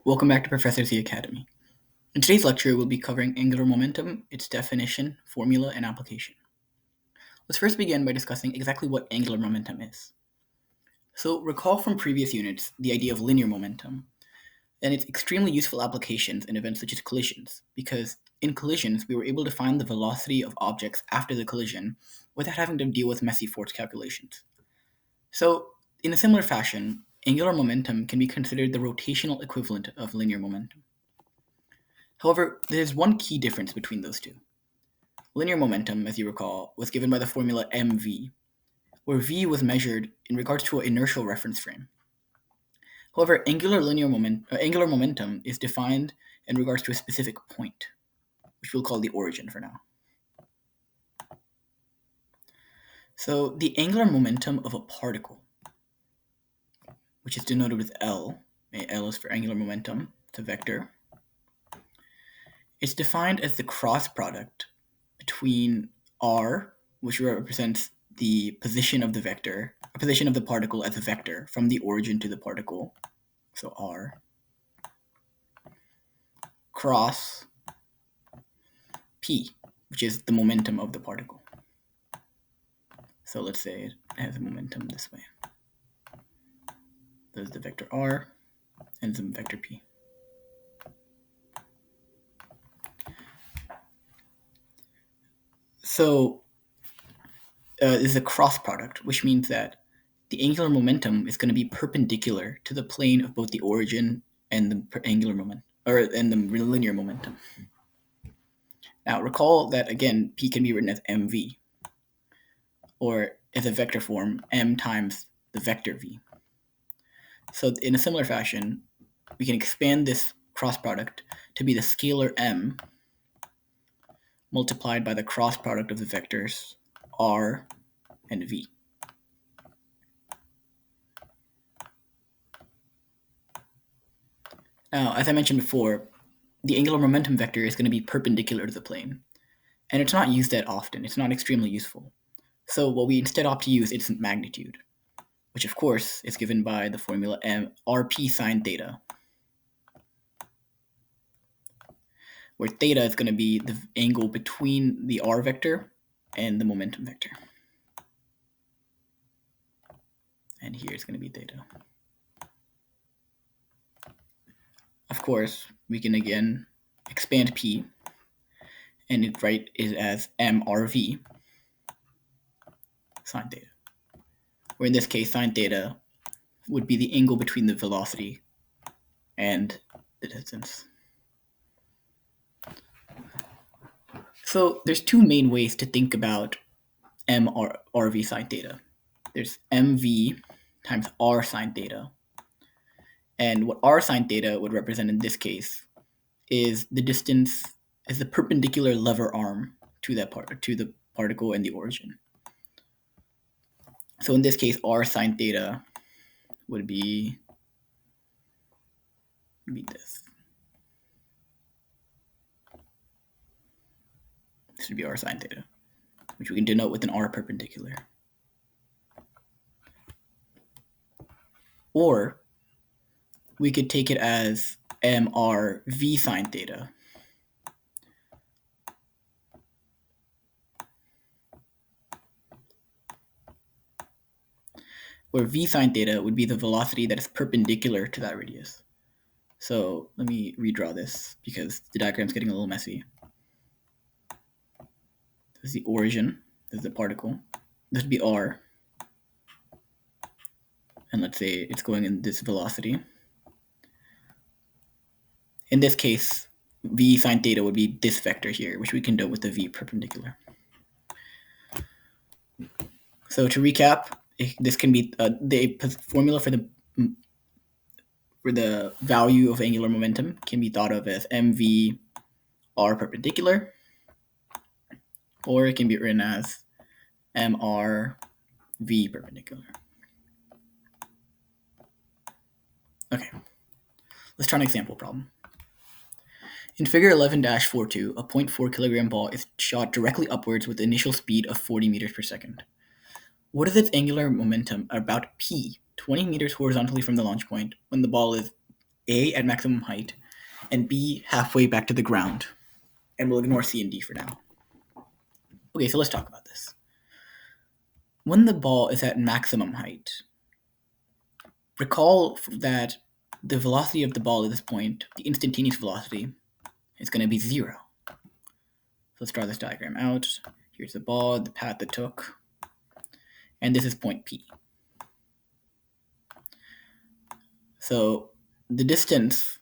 Welcome back to Professor Z Academy. In today's lecture, we'll be covering angular momentum, its definition, formula, and application. Let's first begin by discussing exactly what angular momentum is. So recall from previous units the idea of linear momentum and its extremely useful applications in events such as collisions, because in collisions, we were able to find the velocity of objects after the collision without having to deal with messy force calculations. So, in a similar fashion, angular momentum can be considered the rotational equivalent of linear momentum. However, there's one key difference between those two. Linear momentum, as you recall, was given by the formula mv, where v was measured in regards to an inertial reference frame. However, angular momentum is defined in regards to a specific point, which we'll call the origin for now. So the angular momentum of a particle, which is denoted with L, L is for angular momentum, it's a vector, is defined as the cross product between r, which represents the position of the vector, a position of the particle as a vector from the origin to the particle, so r, cross p, which is the momentum of the particle. So let's say it has a momentum this way. There's the vector r and some vector p. So this is a cross product, which means that the angular momentum is going to be perpendicular to the plane of both the origin and the angular momentum, and the linear momentum. Now recall that again, p can be written as mv, or as a vector form, m times the vector v. So in a similar fashion, we can expand this cross product to be the scalar m multiplied by the cross product of the vectors r and v. Now, as I mentioned before, the angular momentum vector is going to be perpendicular to the plane, and it's not used that often. It's not extremely useful. So what we instead opt to use is magnitude, which of course is given by the formula rp sine theta, where theta is going to be the angle between the r vector and the momentum vector. And here it's going to be theta. Of course, we can again expand p and write it as mrv sine theta, where in this case sine theta would be the angle between the velocity and the distance. So there's two main ways to think about mrv sine theta. There's mv times r sine theta. And what r sine theta would represent in this case is the distance as the perpendicular lever arm to the particle and the origin. So in this case, r sine theta would be this. This would be r sine theta, which we can denote with an r perpendicular. Or we could take it as mrv sine theta, where v sine theta would be the velocity that is perpendicular to that radius. So let me redraw this because the diagram's getting a little messy. This is the origin, this is the particle. This would be r. And let's say it's going in this velocity. In this case, v sine theta would be this vector here, which we can denote with the v perpendicular. So to recap, this can be the formula for the value of angular momentum can be thought of as mv r perpendicular, or it can be written as mr v perpendicular. Okay, let's try an example problem. In figure 11-42, a 0.4 kilogram ball is shot directly upwards with the initial speed of 40 meters per second. What is its angular momentum about p, 20 meters horizontally from the launch point, when the ball is A at maximum height and B halfway back to the ground. And we'll ignore C and D for now. Okay, so let's talk about this. When the ball is at maximum height, recall that the velocity of the ball at this point, the instantaneous velocity, is going to be 0. So let's draw this diagram out. Here's the ball, the path it took, and this is point P. So the distance,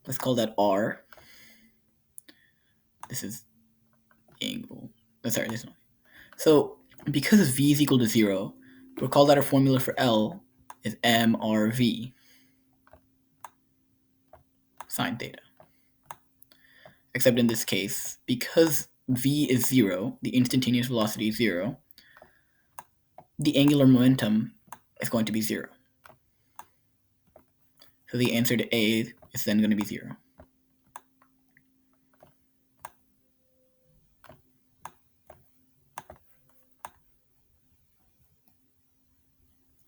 let's call that R. This is angle. Sorry, this one. So because V is equal to 0, recall that our formula for L is mRV sine theta. Except in this case, because V is 0, the instantaneous velocity is 0, the angular momentum is going to be 0. So the answer to A is then going to be 0.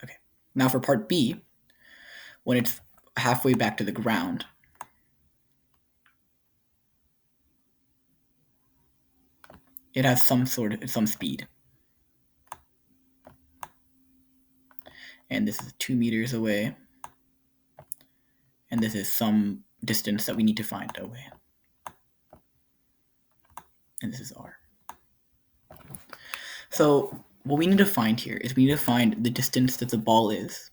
Okay. Now for part B, when it's halfway back to the ground, it has some speed. And this is 2 meters away. And this is some distance that we need to find away. And this is R. So what we need to find here is we need to find the distance that the ball is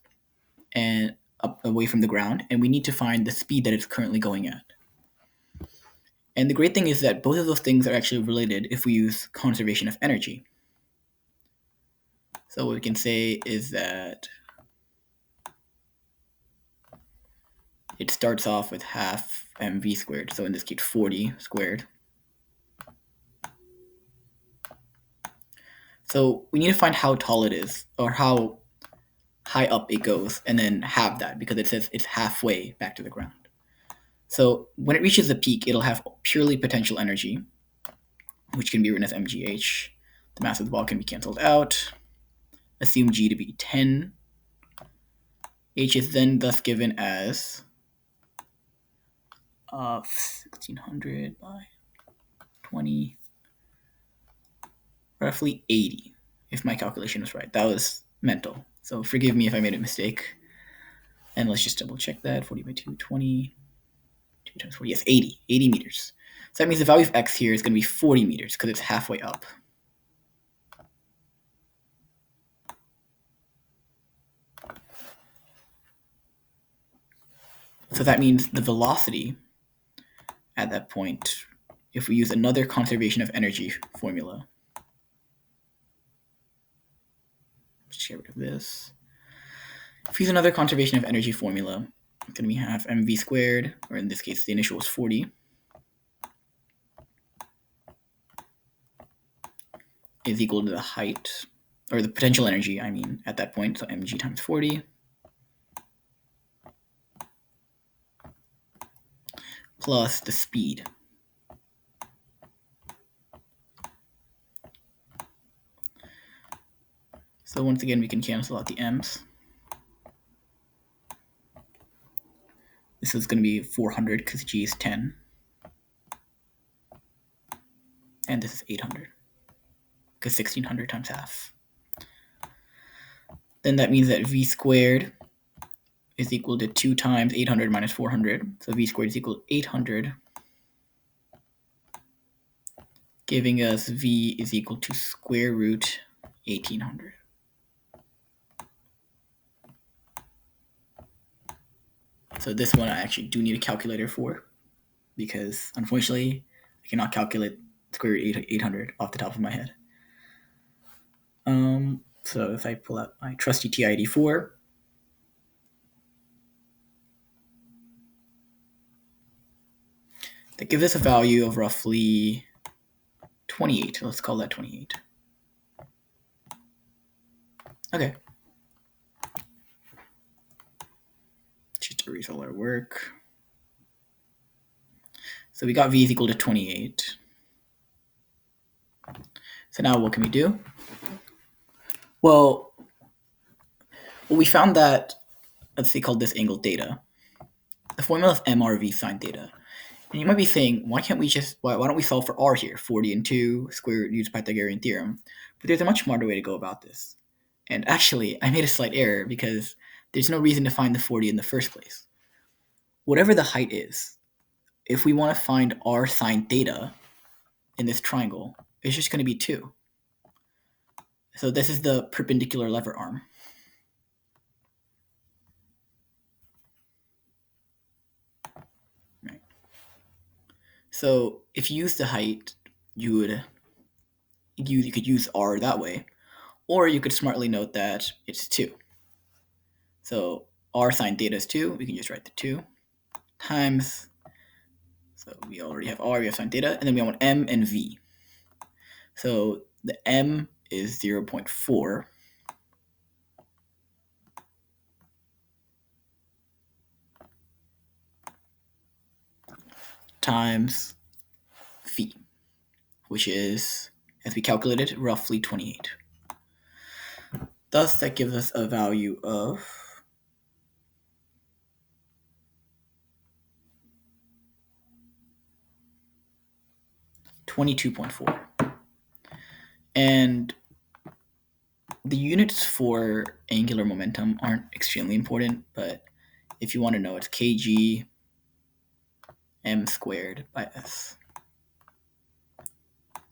and away from the ground, and we need to find the speed that it's currently going at. And the great thing is that both of those things are actually related if we use conservation of energy. So what we can say is that it starts off with half mv squared, so in this case 40 squared. So we need to find how tall it is, or how high up it goes, and then halve that, because it says it's halfway back to the ground. So when it reaches the peak, it'll have purely potential energy, which can be written as mgh. The mass of the ball can be canceled out. Assume g to be 10. H is then thus given as 1600 by 20, roughly 80, if my calculation was right. That was mental, so forgive me if I made a mistake. And let's just double check that. 40 by 2, 20, 2 times 40, yes, 80 meters. So that means the value of x here is going to be 40 meters because it's halfway up. So that means the velocity at that point, if we use another conservation of energy formula, let's get rid of this. If we use another conservation of energy formula, then we have mv squared, or in this case, the initial was 40, is equal to the height, or the potential energy, I mean, at that point, so mg times 40, plus the speed. So once again, we can cancel out the m's. This is going to be 400 because g is 10. And this is 800 because 1600 times half. Then that means that v squared is equal to 2 times 800 minus 400. So v squared is equal to 800, giving us v is equal to square root 1800. So this one I actually do need a calculator for, because unfortunately I cannot calculate square root 800 off the top of my head. So if I pull out my trusty TI-84, that gives us a value of roughly 28. Let's call that 28. Okay. Just erase all our work. So we got v is equal to 28. So now what can we do? Well, we found that, let's say, called this angle theta. the formula of mRv sine theta. And you might be saying, why don't we solve for r here, 40 and 2, square root, use Pythagorean theorem? But there's a much smarter way to go about this. And actually, I made a slight error because there's no reason to find the 40 in the first place. Whatever the height is, if we want to find r sine theta in this triangle, it's just going to be 2. So this is the perpendicular lever arm. Right. So if you use the height, you could use r that way, or you could smartly note that it's 2. So r sine theta is 2. We can just write the 2 times. So we already have r, we have sine theta, and then we want m and v. So the m is 0.4 times phi, which is, as we calculated, roughly 28. Thus, that gives us a value of 22.4. And the units for angular momentum aren't extremely important, but if you want to know, it's kg m squared by s.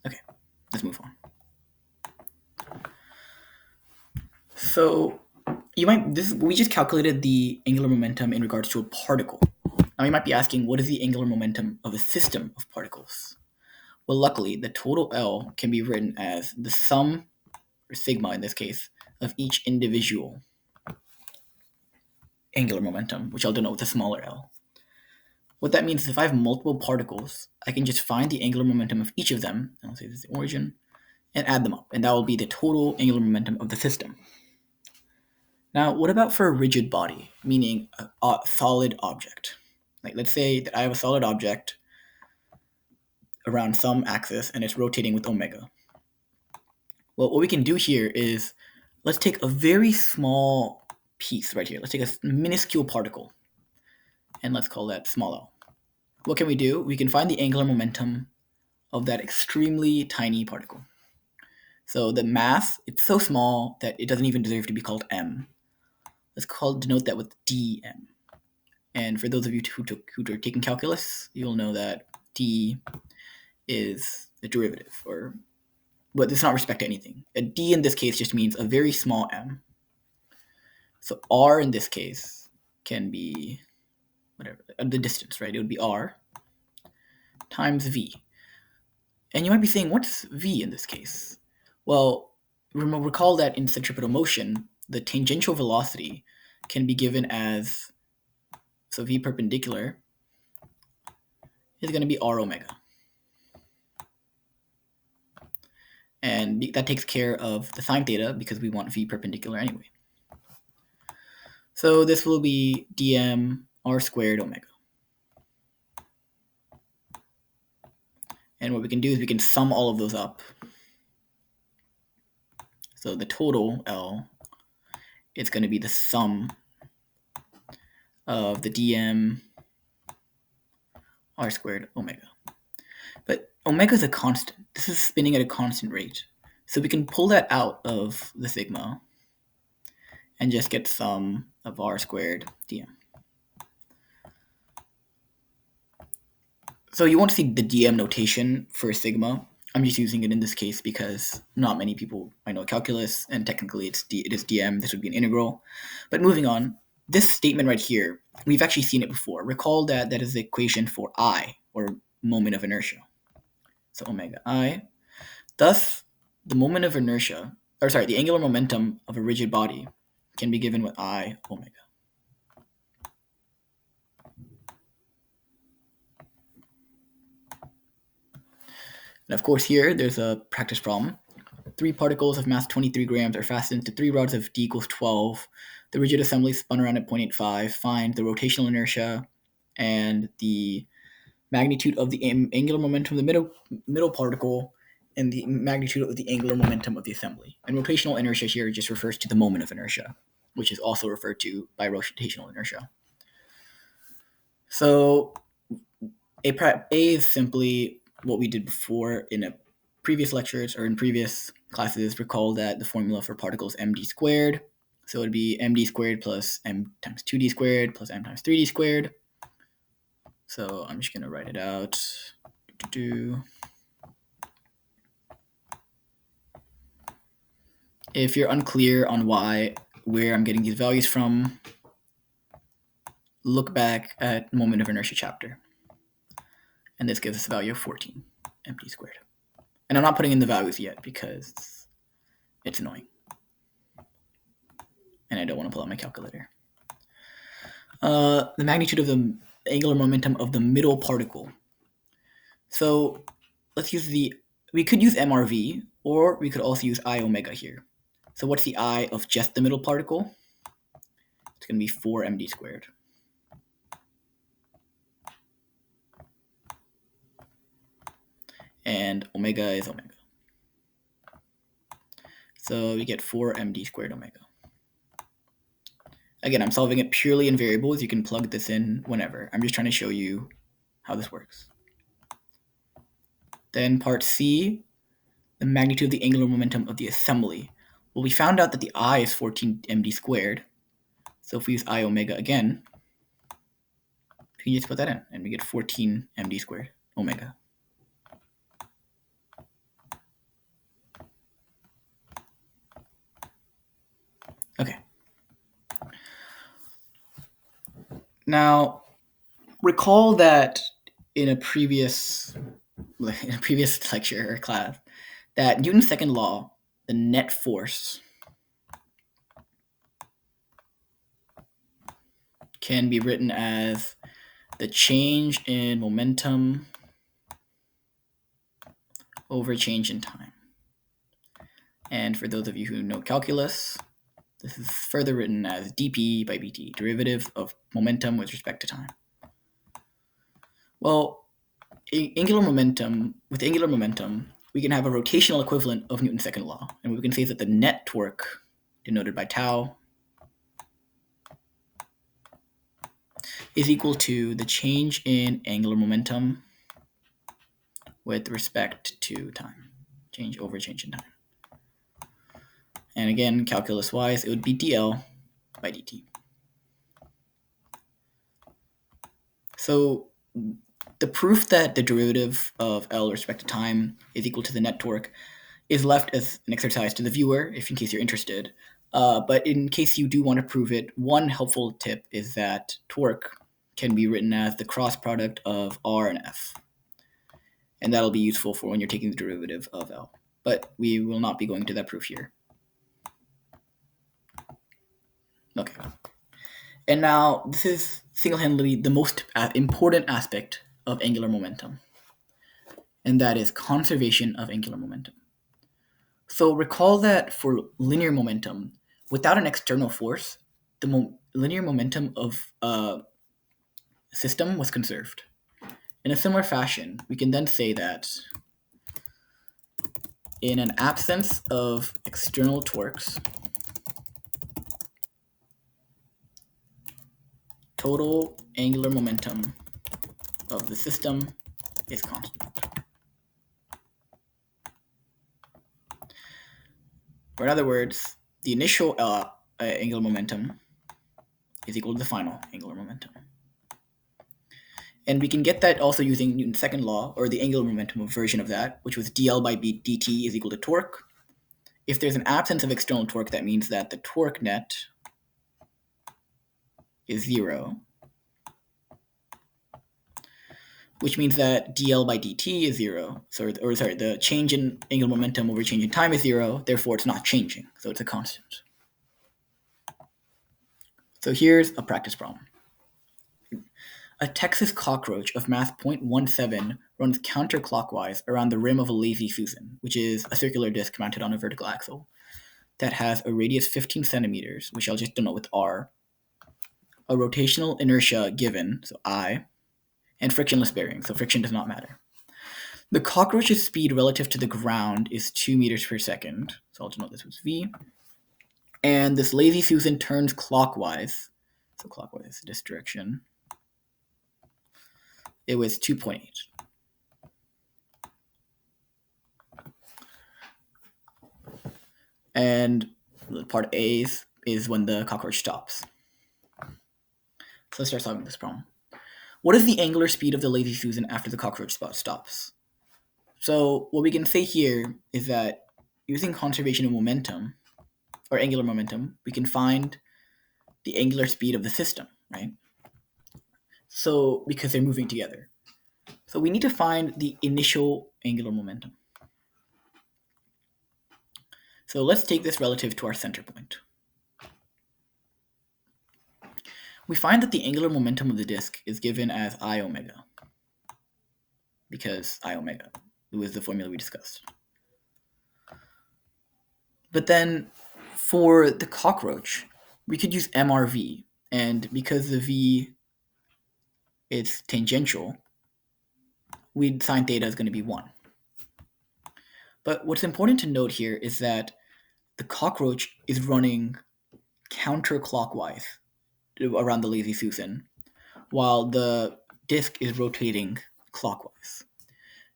Okay, let's move on. So we just calculated the angular momentum in regards to a particle. Now you might be asking, what is the angular momentum of a system of particles? Well, luckily, the total L can be written as the sum, or sigma in this case, of each individual angular momentum, which I'll denote with a smaller l. What that means is if I have multiple particles, I can just find the angular momentum of each of them, and I'll say this is the origin, and add them up, and that will be the total angular momentum of the system. Now, what about for a rigid body, meaning a solid object? Like, let's say that I have a solid object around some axis, and it's rotating with omega. Well, what we can do here is, let's take a very small piece right here. Let's take a minuscule particle, and let's call that small l. What can we do? We can find the angular momentum of that extremely tiny particle. So the mass, it's so small that it doesn't even deserve to be called m. Let's denote that with dm. And for those of you who are taking calculus, you'll know that d is a derivative, but does not respect to anything. A d in this case just means a very small m. So r in this case can be whatever, the distance, right? It would be r times v. And you might be saying, what's v in this case? Well, recall that in centripetal motion, the tangential velocity can be given as, so v perpendicular is going to be r omega. And that takes care of the sine theta because we want v perpendicular anyway. So this will be dm r squared omega. And what we can do is we can sum all of those up. So the total L is going to be the sum of the dm r squared omega. But omega is a constant. This is spinning at a constant rate. So we can pull that out of the sigma and just get sum of r squared dm. So you won't see the dm notation for sigma. I'm just using it in this case because not many people I know calculus, and technically it is dm. This would be an integral. But moving on, this statement right here, we've actually seen it before. Recall that that is the equation for I, or moment of inertia. So omega I. Thus, the moment of inertia, the angular momentum of a rigid body can be given with I omega. And of course here, there's a practice problem. 3 particles of mass 23 grams are fastened to 3 rods of d equals 12. The rigid assembly spun around at 0.85. Find the rotational inertia and the magnitude of the angular momentum of the middle particle and the magnitude of the angular momentum of the assembly. And rotational inertia here just refers to the moment of inertia, which is also referred to by rotational inertia. So A is simply what we did before in a previous lectures or in previous classes. Recall that the formula for particles md squared. So it would be md squared plus m times 2d squared plus m times 3d squared. So I'm just going to write it out. If you're unclear on where I'm getting these values from, look back at moment of inertia chapter. And this gives us a value of 14 md squared. And I'm not putting in the values yet because it's annoying. And I don't want to pull out my calculator. The magnitude of the angular momentum of the middle particle. So let's use we could use MRV, or we could also use I omega here. So what's the I of just the middle particle? It's going to be 4 md squared. And omega is omega. So we get 4 md squared omega. Again, I'm solving it purely in variables. You can plug this in whenever. I'm just trying to show you how this works. Then part C, the magnitude of the angular momentum of the assembly. Well, we found out that the I is 14 md squared. So if we use I omega again, we can just put that in, and we get 14 md squared omega. Okay. Now, recall that in a previous lecture or class, that Newton's second law, the net force, can be written as the change in momentum over change in time. And for those of you who know calculus, this is further written as dp by dt, derivative of momentum with respect to time. Well, with angular momentum, we can have a rotational equivalent of Newton's second law. And we can say that the net torque, denoted by tau, is equal to the change in angular momentum with respect to time, change over change in time. And again, calculus-wise, it would be dl by dt. So the proof that the derivative of L with respect to time is equal to the net torque is left as an exercise to the viewer, in case you're interested. But in case you do want to prove it, one helpful tip is that torque can be written as the cross product of R and F. And that'll be useful for when you're taking the derivative of L. But we will not be going to that proof here. Okay. And now this is single-handedly the most important aspect of angular momentum, and that is conservation of angular momentum. So recall that for linear momentum, without an external force, the linear momentum of a system was conserved. In a similar fashion, we can then say that in an absence of external torques, total angular momentum of the system is constant. Or in other words, the initial angular momentum is equal to the final angular momentum. And we can get that also using Newton's second law, or the angular momentum version of that, which was dl by dt is equal to torque. If there's an absence of external torque, that means that the torque net is 0, which means that dl by dt is 0. The change in angular momentum over change in time is 0, therefore it's not changing, so it's a constant. So here's a practice problem. A Texas cockroach of mass 0.17 runs counterclockwise around the rim of a lazy Susan, which is a circular disk mounted on a vertical axle that has a radius 15 centimeters, which I'll just denote with r, a rotational inertia given, so I, and frictionless bearing, so friction does not matter. The cockroach's speed relative to the ground is 2 meters per second, so I'll denote this with v. And this lazy Susan turns clockwise, so clockwise this direction, it was 2.8. And part A is when the cockroach stops. So let's start solving this problem. What is the angular speed of the lazy Susan after the cockroach spot stops? So what we can say here is that using conservation of momentum, or angular momentum, we can find the angular speed of the system, right? So because they're moving together. So we need to find the initial angular momentum. So let's take this relative to our center point. We find that the angular momentum of the disk is given as I omega, because I omega was the formula we discussed. But then for the cockroach, we could use MRV, and because the V is tangential, sine theta is going to be 1. But what's important to note here is that the cockroach is running counterclockwise around the lazy Susan, while the disk is rotating clockwise.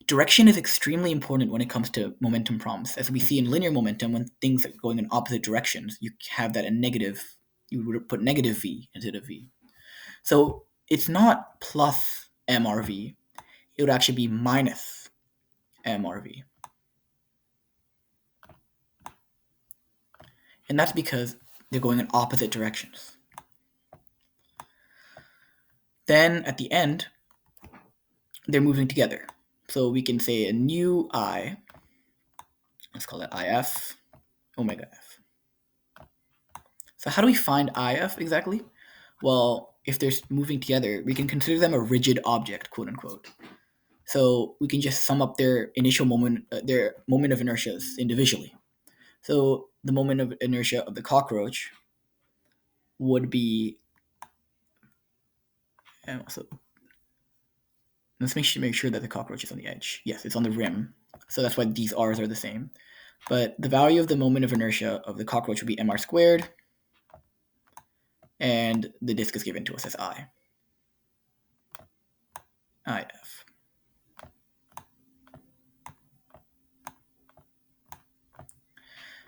Direction is extremely important when it comes to momentum problems. As we see in linear momentum, when things are going in opposite directions, you have that you would put negative V instead of V. So it's not plus MRV, it would actually be minus MRV. And that's because they're going in opposite directions. Then at the end, they're moving together. So we can say a new I, let's call it IF, omega F. So how do we find IF exactly? Well, if they're moving together, we can consider them a rigid object, quote unquote. So we can just sum up their initial moment, their moment of inertias individually. So the moment of inertia of the cockroach would be, and also, let's make sure that the cockroach is on the edge. Yes, it's on the rim. So that's why these R's are the same. But the value of the moment of inertia of the cockroach would be mr squared, and the disk is given to us as IF.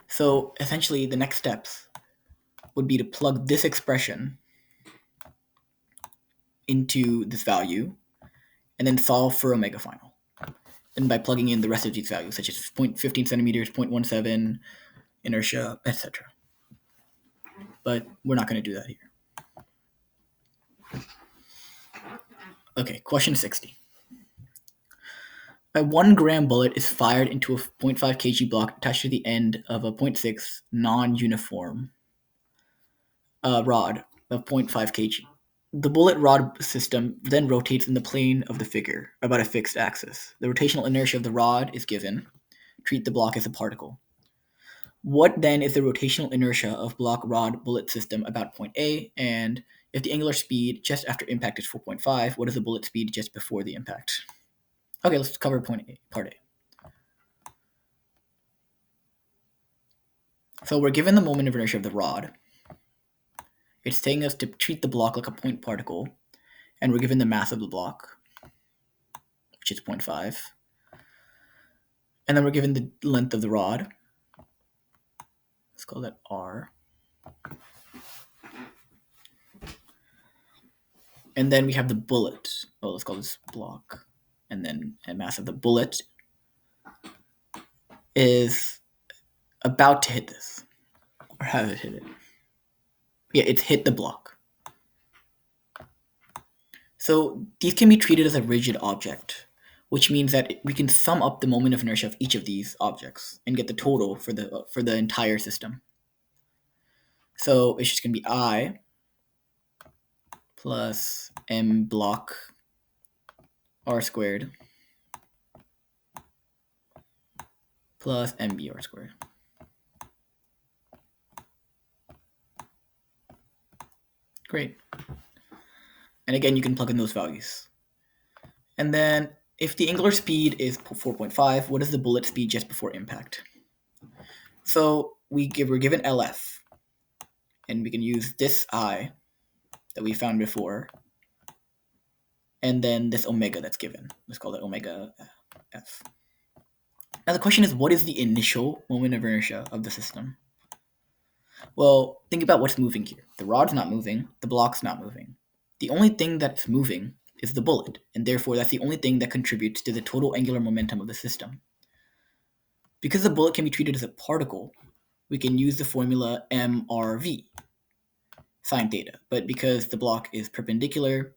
So essentially the next steps would be to plug this expression into this value and then solve for omega final. And by plugging in the rest of these values, such as 0.15 centimeters, 0.17, inertia, etc. But we're not going to do that here. Okay, question 60. A 1 gram bullet is fired into a 0.5 kg block attached to the end of a 0.6 non-uniform rod of 0.5 kg. The bullet rod system then rotates in the plane of the figure, about a fixed axis. The rotational inertia of the rod is given. Treat the block as a particle. What then is the rotational inertia of block rod bullet system about point A? And if the angular speed just after impact is 4.5, what is the bullet speed just before the impact? Okay, let's cover point A, part A. So we're given the moment of inertia of the rod. It's telling us to treat the block like a point particle, and we're given the mass of the block, which is 0.5. And then we're given the length of the rod. Let's call that R. And then we have the bullet. Oh, let's call this block. And then the mass of the bullet is about to hit this. Or has it hit it? Yeah, it's hit the block. So these can be treated as a rigid object, which means that we can sum up the moment of inertia of each of these objects and get the total for the entire system. So it's just going to be I plus m block r squared plus mbr squared. Great. And again, you can plug in those values. And then if the angular speed is 4.5, what is the bullet speed just before impact? So we're given LF, and we can use this I that we found before, and then this omega that's given. Let's call it omega f. Now the question is, what is the initial moment of inertia of the system? Well, think about what's moving here. The rod's not moving, the block's not moving. The only thing that's moving is the bullet, and therefore that's the only thing that contributes to the total angular momentum of the system. Because the bullet can be treated as a particle, we can use the formula mRV, sine theta. But because the block is perpendicular,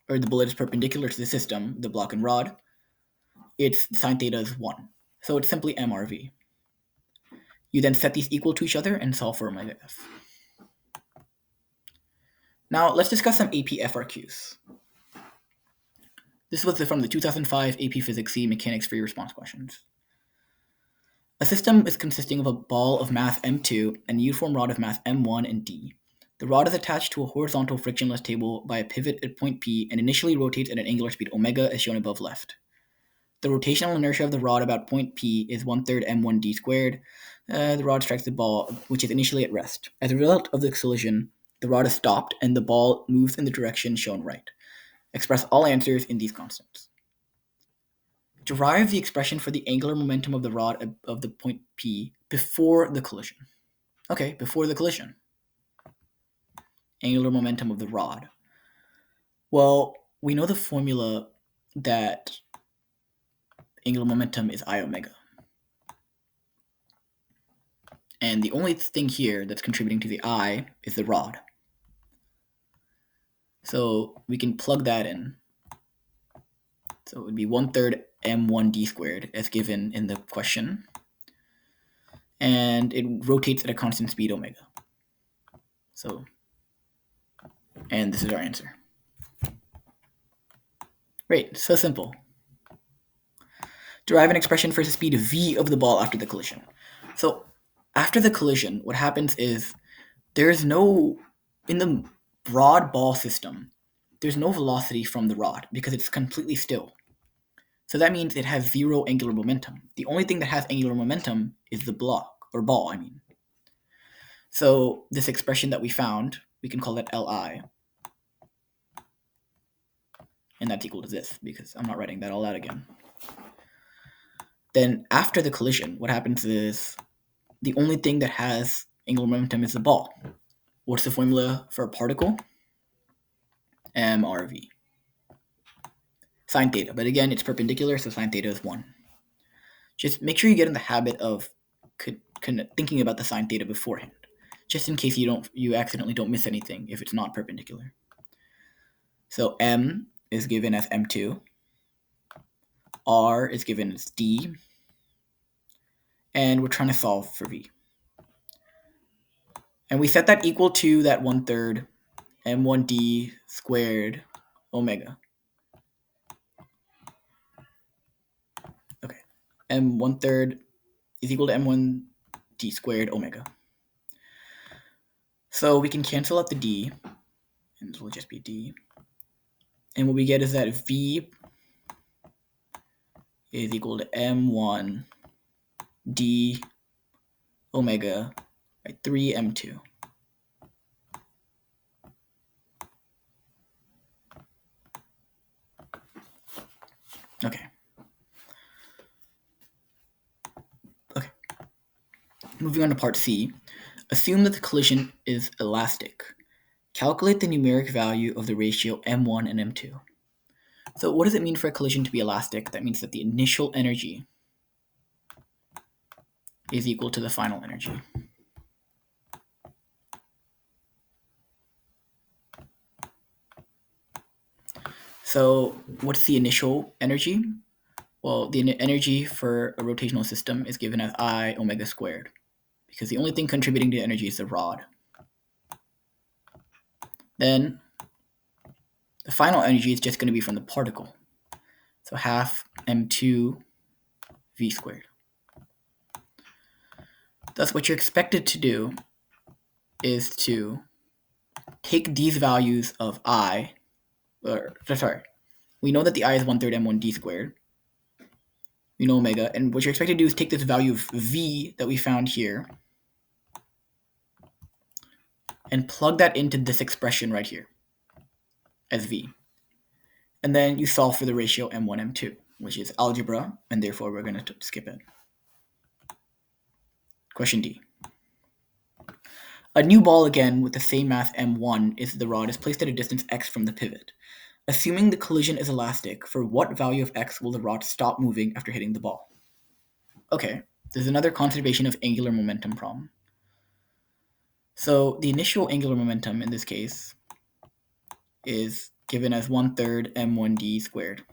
or the bullet is perpendicular to the system, the block and rod, its sine theta is 1. So it's simply mRV. You then set these equal to each other and solve for omega f. Now let's discuss some AP FRQs. This was from the 2005 AP Phys C Mechanics free response questions. A system is consisting of a ball of mass m2 and a uniform rod of mass m1 and d. The rod is attached to a horizontal frictionless table by a pivot at point P and initially rotates at an angular speed omega as shown above left. The rotational inertia of the rod about point P is 1/3 m1d squared. The rod strikes the ball, which is initially at rest. As a result of the collision, the rod is stopped and the ball moves in the direction shown right. Express all answers in these constants. Derive the expression for the angular momentum of the rod of the point P before the collision. Okay, before the collision. Angular momentum of the rod. Well, we know the formula that angular momentum is I omega. And the only thing here that's contributing to the I is the rod. So we can plug that in. So it would be 1/3 m1d squared as given in the question. And it rotates at a constant speed omega. So, and this is our answer. Great, so simple. Derive an expression for the speed v of the ball after the collision. So after the collision, what happens is there's no, in the rod ball system, there's no velocity from the rod because it's completely still. So that means it has zero angular momentum. The only thing that has angular momentum is the block, or ball, I mean. So this expression that we found, we can call that Li. And that's equal to this, because I'm not writing that all out again. Then after the collision, what happens is the only thing that has angular momentum is the ball. What's the formula for a particle? mRV. Sine theta, but again, it's perpendicular, so sine theta is 1. Just make sure you get in the habit of thinking about the sine theta beforehand, just in case you accidentally don't miss anything if it's not perpendicular. So m is given as m2, r is given as d, and we're trying to solve for v. And we set that equal to that 1/3 m1d squared omega. Okay, m 1/3 is equal to m1d squared omega. So we can cancel out the d, and this will just be d. And what we get is that v is equal to m1 d omega by 3m2. Okay. Moving on to part C. Assume that the collision is elastic. Calculate the numeric value of the ratio m1 and m2. So what does it mean for a collision to be elastic? That means that the initial energy is equal to the final energy. So what's the initial energy? Well, the energy for a rotational system is given as I omega squared, because the only thing contributing to energy is the rod. Then the final energy is just going to be from the particle. So half m2 v squared. Thus, what you're expected to do is to take these values of I, we know that the I is 1/3 m1d squared. We know omega, and what you're expected to do is take this value of v that we found here and plug that into this expression right here as v. And then you solve for the ratio m1, m2, which is algebra, and therefore we're going to skip it. Question D. A new ball again with the same mass m1 is the rod is placed at a distance x from the pivot. Assuming the collision is elastic, for what value of x will the rod stop moving after hitting the ball? Okay, there's another conservation of angular momentum problem. So the initial angular momentum in this case is given as 1/3 m1d squared.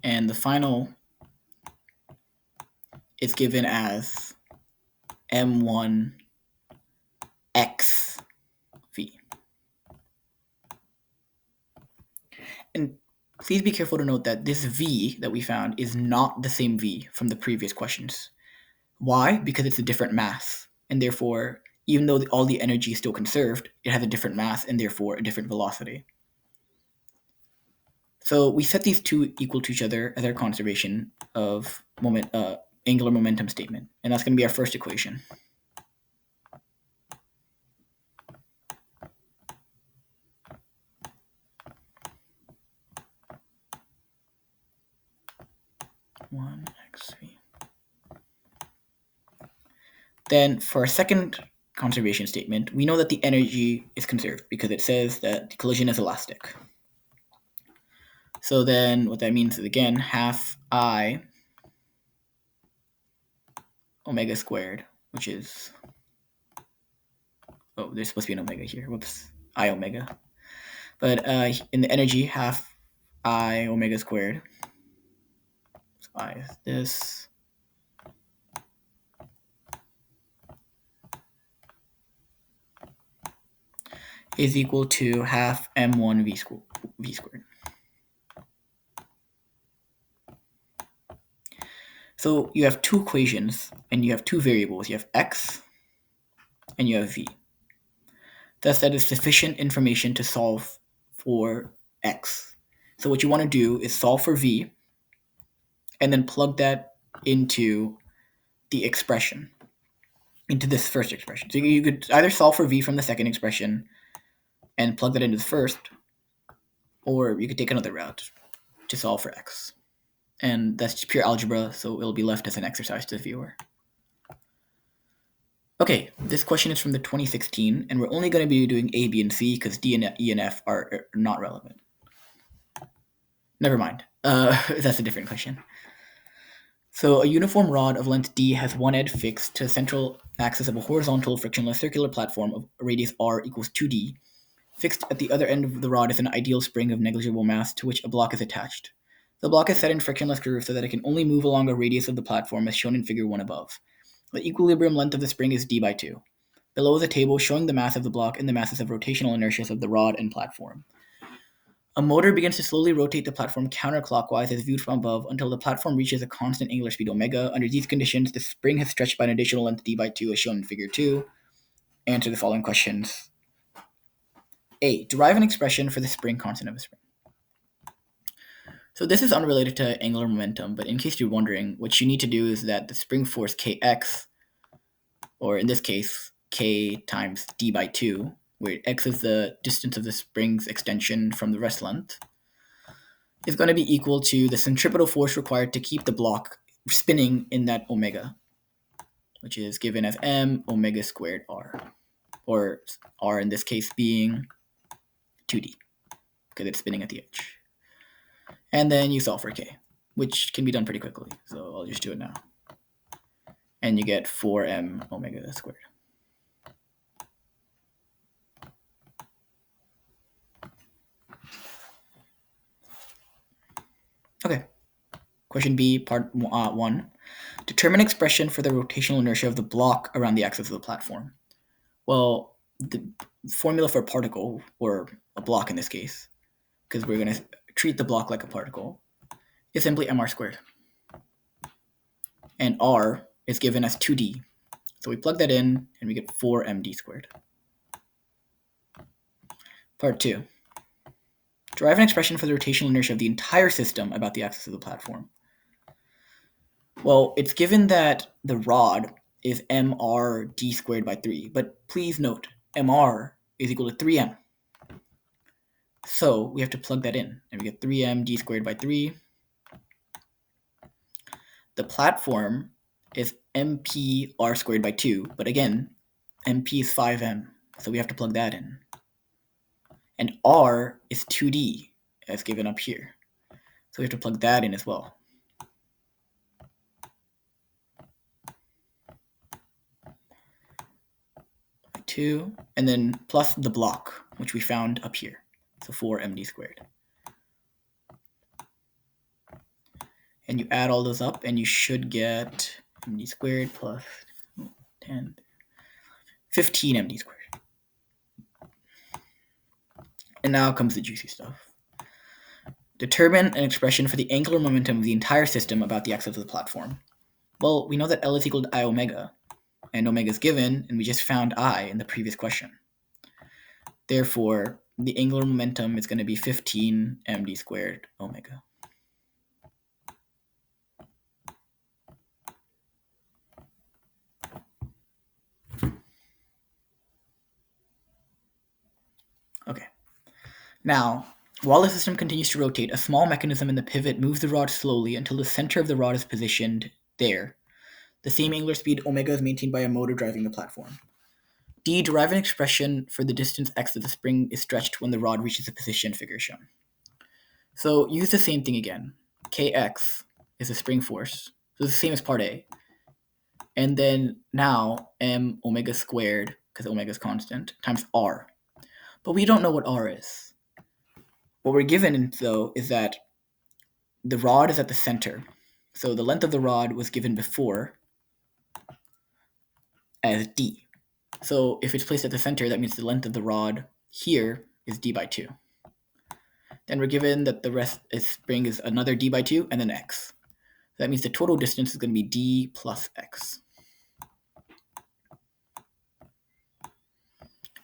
And the final is given as m1 xv. And please be careful to note that this v that we found is not the same v from the previous questions. Why? Because it's a different mass, and therefore, even though all the energy is still conserved, it has a different mass and therefore a different velocity. So we set these two equal to each other as our conservation of angular momentum statement, and that's going to be our first equation. One xv. Then for our second conservation statement, we know that the energy is conserved because it says that the collision is elastic. So then what that means is, again, half I omega squared, which is, oh, there's supposed to be an omega here. Whoops, I omega. But in the energy, half I omega squared. So I is this. Is equal to half m1 v squared. So you have two equations and you have two variables. You have x and you have v. Thus, that is sufficient information to solve for x. So what you want to do is solve for v and then plug that into the expression, into this first expression. So you could either solve for v from the second expression and plug that into the first, or you could take another route to solve for x. And that's just pure algebra, so it'll be left as an exercise to the viewer. Okay, this question is from the 2016, and we're only going to be doing A, B, and C because D and E and F are not relevant. Never mind. That's a different question. So a uniform rod of length D has one edge fixed to the central axis of a horizontal frictionless circular platform of radius r equals 2d. Fixed at the other end of the rod is an ideal spring of negligible mass to which a block is attached. The block is set in frictionless groove so that it can only move along a radius of the platform as shown in figure 1 above. The equilibrium length of the spring is d by 2. Below is a table showing the mass of the block and the masses of rotational inertias of the rod and platform. A motor begins to slowly rotate the platform counterclockwise as viewed from above until the platform reaches a constant angular speed omega. Under these conditions, the spring has stretched by an additional length d by 2 as shown in figure 2. Answer the following questions. A. Derive an expression for the spring constant of a spring. So this is unrelated to angular momentum, but in case you're wondering, what you need to do is that the spring force kx, or in this case, k times d by 2, where x is the distance of the spring's extension from the rest length, is going to be equal to the centripetal force required to keep the block spinning in that omega, which is given as m omega squared r, or r in this case being 2d, because it's spinning at the edge. And then you solve for k, which can be done pretty quickly, so I'll just do it now. And you get 4m omega squared. Okay, question B, part 1. Determine expression for the rotational inertia of the block around the axis of the platform. Well, the formula for a particle, or a block in this case, because we're going to treat the block like a particle, is simply mr squared. And r is given as 2d. So we plug that in, and we get 4md squared. Part 2. Derive an expression for the rotational inertia of the entire system about the axis of the platform. Well, it's given that the rod is mr d squared by 3, but please note, mr is equal to 3m. So we have to plug that in, and we get 3m d squared by 3. The platform is mp r squared by 2, but again, mp is 5m, so we have to plug that in. And r is 2d, as given up here. So we have to plug that in as well. 2, and then plus the block, which we found up here. So 4md squared. And you add all those up, and you should get md squared plus 10, 15md squared. And now comes the juicy stuff. Determine an expression for the angular momentum of the entire system about the axis of the platform. Well, we know that L is equal to I omega, and omega is given, and we just found I in the previous question. Therefore, the angular momentum is going to be 15 md squared omega. Okay. Now, while the system continues to rotate, a small mechanism in the pivot moves the rod slowly until the center of the rod is positioned there. The same angular speed omega is maintained by a motor driving the platform. D, derive an expression for the distance x that the spring is stretched when the rod reaches the position figure shown. So use the same thing again. Kx is the spring force, so it's the same as part A. And then now m omega squared, because omega is constant, times r. But we don't know what r is. What we're given, though, is that the rod is at the center. So the length of the rod was given before as d. So if it's placed at the center, that means the length of the rod here is d by 2. Then we're given that the rest is spring is another d by 2 and then x. So that means the total distance is going to be d plus x.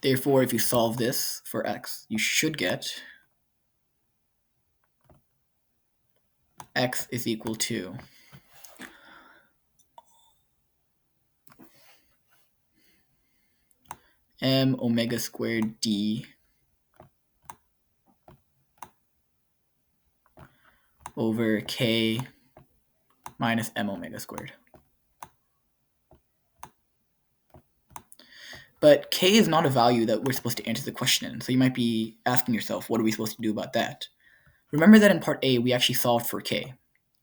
Therefore, if you solve this for x, you should get x is equal to m omega squared d over k minus m omega squared. But k is not a value that we're supposed to answer the question in, so you might be asking yourself, what are we supposed to do about that? Remember that in part A, we actually solved for k,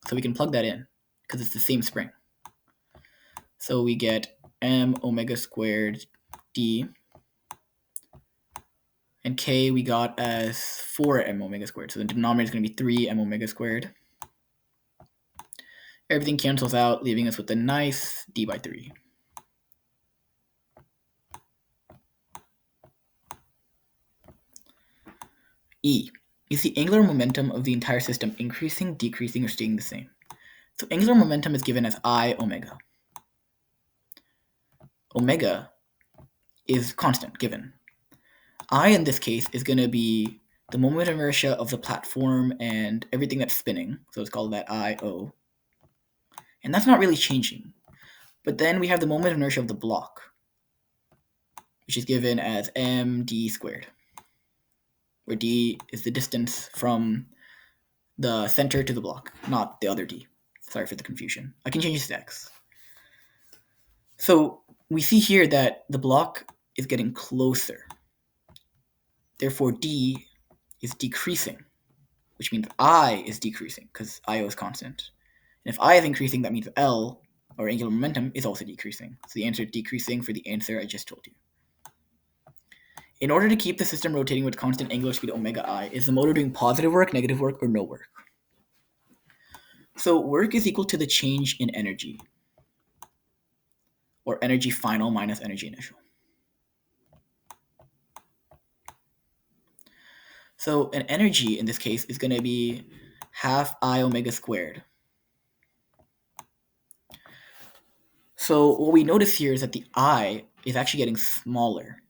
so we can plug that in, because it's the same spring. So we get m omega squared d, and k we got as 4m omega squared, so the denominator is going to be 3m omega squared. Everything cancels out, leaving us with a nice d by 3. E. Is the angular momentum of the entire system increasing, decreasing, or staying the same? So angular momentum is given as I omega. Omega is constant, given. I, in this case, is going to be the moment of inertia of the platform and everything that's spinning, so let's call that I-O. And that's not really changing. But then we have the moment of inertia of the block, which is given as md squared, where d is the distance from the center to the block, not the other d. Sorry for the confusion. I can change this to x. So we see here that the block is getting closer. Therefore, d is decreasing, which means I is decreasing because I-O is constant. And if I is increasing, that means L, or angular momentum, is also decreasing. So the answer is decreasing for the answer I just told you. In order to keep the system rotating with constant angular speed omega I, is the motor doing positive work, negative work, or no work? So work is equal to the change in energy, or energy final minus energy initial. So an energy in this case is going to be half I omega squared. So what we notice here is that the I is actually getting smaller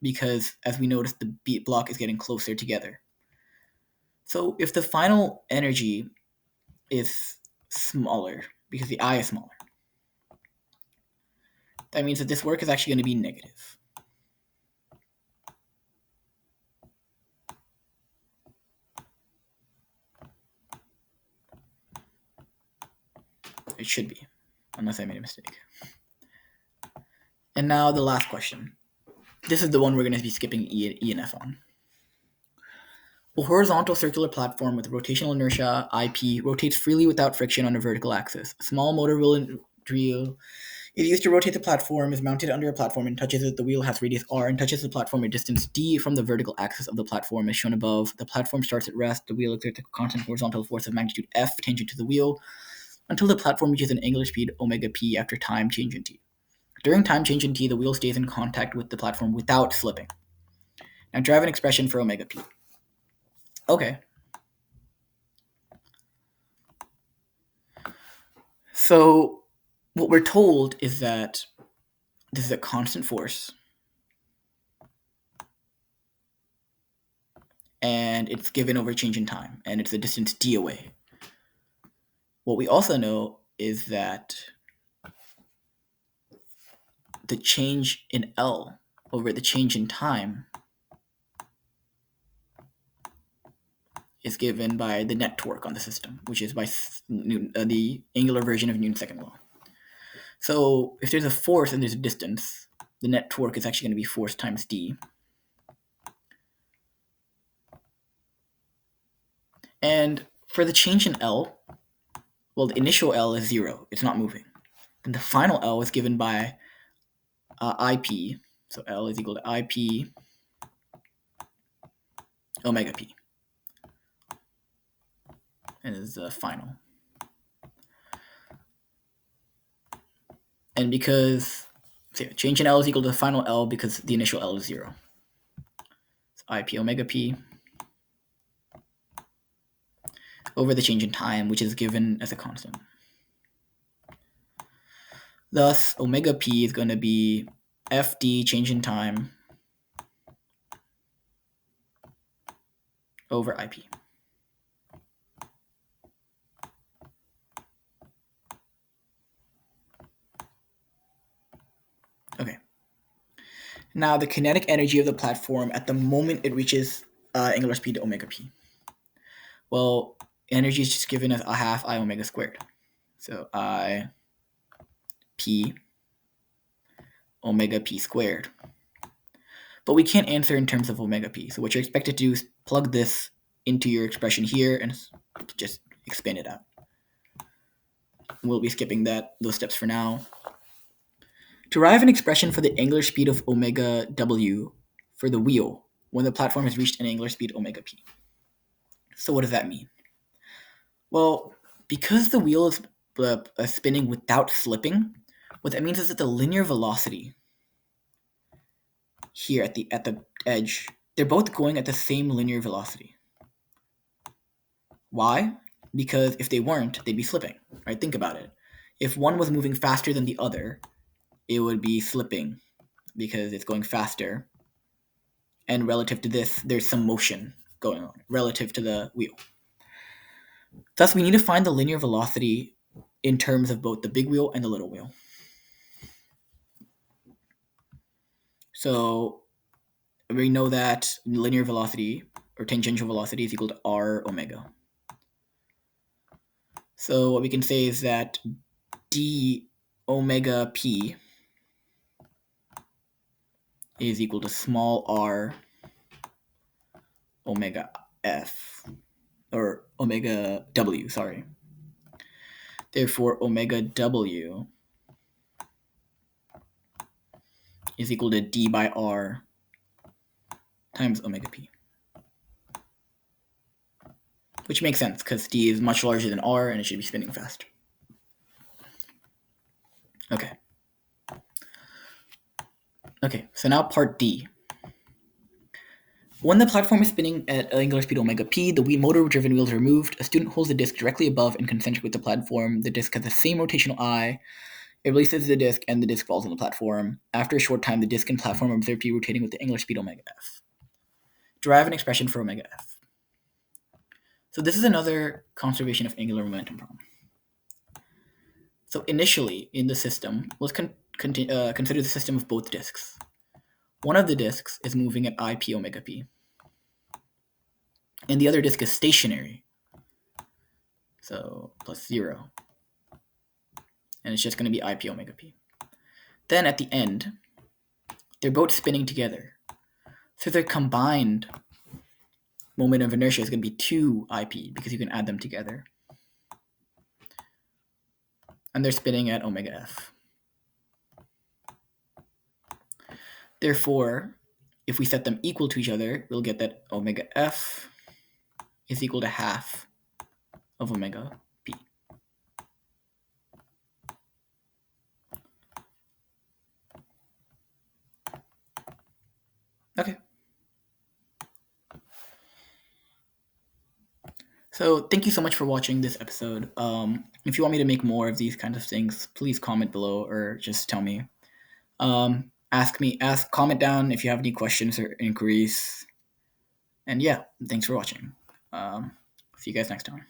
because, as we notice, the beat block is getting closer together. So if the final energy is smaller because the I is smaller, that means that this work is actually going to be negative. it should be, unless I made a mistake. And now the last question. This is the one we're going to be skipping E and F on. A horizontal circular platform with rotational inertia, IP, rotates freely without friction on a vertical axis. A small motor wheel is used to rotate the platform, is mounted under a platform and touches it. The wheel has radius r and touches the platform at distance d from the vertical axis of the platform as shown above. The platform starts at rest. The wheel exerts a constant horizontal force of magnitude F tangent to the wheel until the platform reaches an angular speed omega p after time change in t. During time change in t, the wheel stays in contact with the platform without slipping. Now derive an expression for omega p. Okay. So what we're told is that this is a constant force, and it's given over change in time, and it's a distance d away. What we also know is that the change in L over the change in time is given by the net torque on the system, which is by the angular version of Newton's second law. So if there's a force and there's a distance, the net torque is actually going to be force times d. And for the change in L, well, the initial L is 0. It's not moving. And the final L is given by IP. So L is equal to IP omega p. And this is the final. And because change in L is equal to the final L because the initial L is 0. So IP omega p over the change in time, which is given as a constant. Thus, omega p is going to be FD change in time over IP. Okay. Now, the kinetic energy of the platform at the moment it reaches angular speed omega p. Well, energy is just given as a half I omega squared. So I p omega p squared. But we can't answer in terms of omega p. So what you're expected to do is plug this into your expression here and just expand it out. We'll be skipping those steps for now. Derive an expression for the angular speed of omega w for the wheel when the platform has reached an angular speed omega p. So what does that mean? Well, because the wheel is spinning without slipping, what that means is that the linear velocity here at the edge, they're both going at the same linear velocity. Why? Because if they weren't, they'd be slipping, right? Think about it. If one was moving faster than the other, it would be slipping because it's going faster. And relative to this, there's some motion going on relative to the wheel. Thus, we need to find the linear velocity in terms of both the big wheel and the little wheel. So we know that linear velocity or tangential velocity is equal to r omega. So what we can say is that d omega p is equal to small r omega f, or omega w, sorry. Therefore, omega w is equal to d by r times omega p. Which makes sense, because d is much larger than r, and it should be spinning faster. Okay, so now part D. When the platform is spinning at angular speed omega p, the motor-driven wheels are removed. A student holds the disc directly above and concentric with the platform. The disc has the same rotational I. It releases the disc, and the disc falls on the platform. After a short time, the disc and platform are observed to be rotating with the angular speed omega f. Derive an expression for omega f. So this is another conservation of angular momentum problem. So initially, in the system, let's consider the system of both discs. One of the discs is moving at IP omega p, and the other disk is stationary, so plus 0. and it's just going to be IP omega p. Then at the end, they're both spinning together. So their combined moment of inertia is going to be 2 IP because you can add them together. And they're spinning at omega f. Therefore, if we set them equal to each other, we'll get that omega f is equal to half of omega p. Okay. So thank you so much for watching this episode. If you want me to make more of these kinds of things, please comment below or just tell me. Comment down if you have any questions or inquiries. And yeah, thanks for watching. See you guys next time.